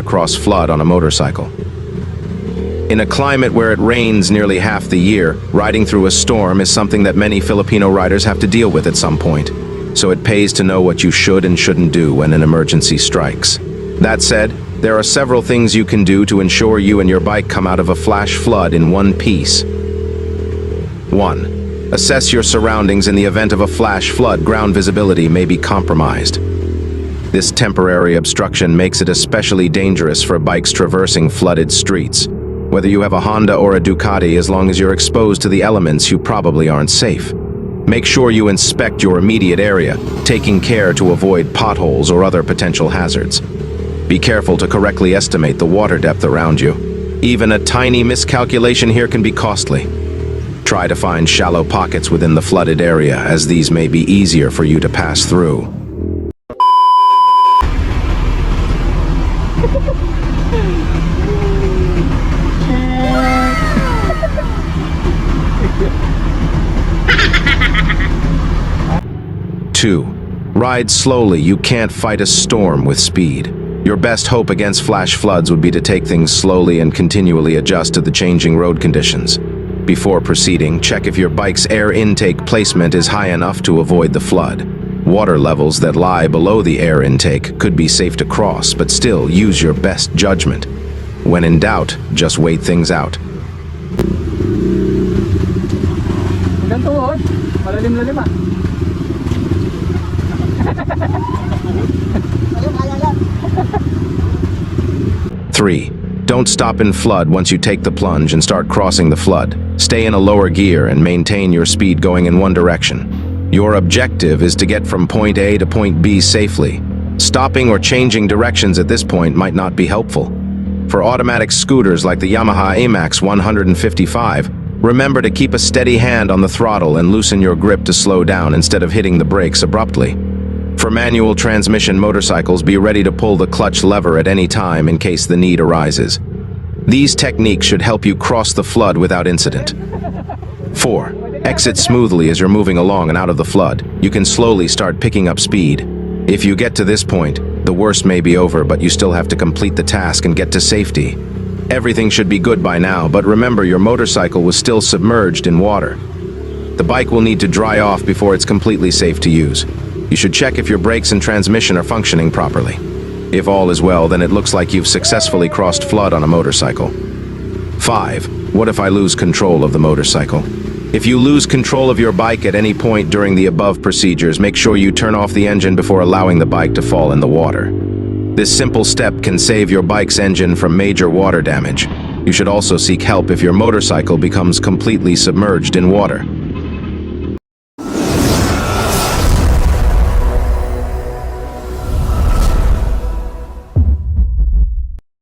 to cross flood on a motorcycle. In a climate where it rains nearly half the year, riding through a storm is something that many Filipino riders have to deal with at some point, so it pays to know what you should and shouldn't do when an emergency strikes. That said, there are several things you can do to ensure you and your bike come out of a flash flood in one piece. 1. Assess your surroundings. In the event of a flash flood, ground visibility may be compromised. This temporary obstruction makes it especially dangerous for bikes traversing flooded streets. Whether you have a Honda or a Ducati, as long as you're exposed to the elements, you probably aren't safe. Make sure you inspect your immediate area, taking care to avoid potholes or other potential hazards. Be careful to correctly estimate the water depth around you. Even a tiny miscalculation here can be costly. Try to find shallow pockets within the flooded area, as these may be easier for you to pass through. Two, ride slowly. You can't fight a storm with speed. Your best hope against flash floods would be to take things slowly and continually adjust to the changing road conditions. Before proceeding, check if your bike's air intake placement is high enough to avoid the flood. Water levels that lie below the air intake could be safe to cross, but still use your best judgment. When in doubt, just wait things out. Three, don't stop in flood once you take the plunge and start crossing the flood. Stay in a lower gear and maintain your speed going in one direction. Your objective is to get from point A to point B safely. Stopping or changing directions at this point might not be helpful. For automatic scooters like the Yamaha AMAX 155, remember to keep a steady hand on the throttle and loosen your grip to slow down instead of hitting the brakes abruptly. For manual transmission motorcycles, be ready to pull the clutch lever at any time in case the need arises. These techniques should help you cross the flood without incident. 4. Exit smoothly as you're moving along and out of the flood. You can slowly start picking up speed. If you get to this point, the worst may be over, but you still have to complete the task and get to safety. Everything should be good by now, but remember your motorcycle was still submerged in water. The bike will need to dry off before it's completely safe to use. You should check if your brakes and transmission are functioning properly. If all is well, then it looks like you've successfully crossed flood on a motorcycle. 5. What if I lose control of the motorcycle? If you lose control of your bike at any point during the above procedures, make sure you turn off the engine before allowing the bike to fall in the water. This simple step can save your bike's engine from major water damage. You should also seek help if your motorcycle becomes completely submerged in water.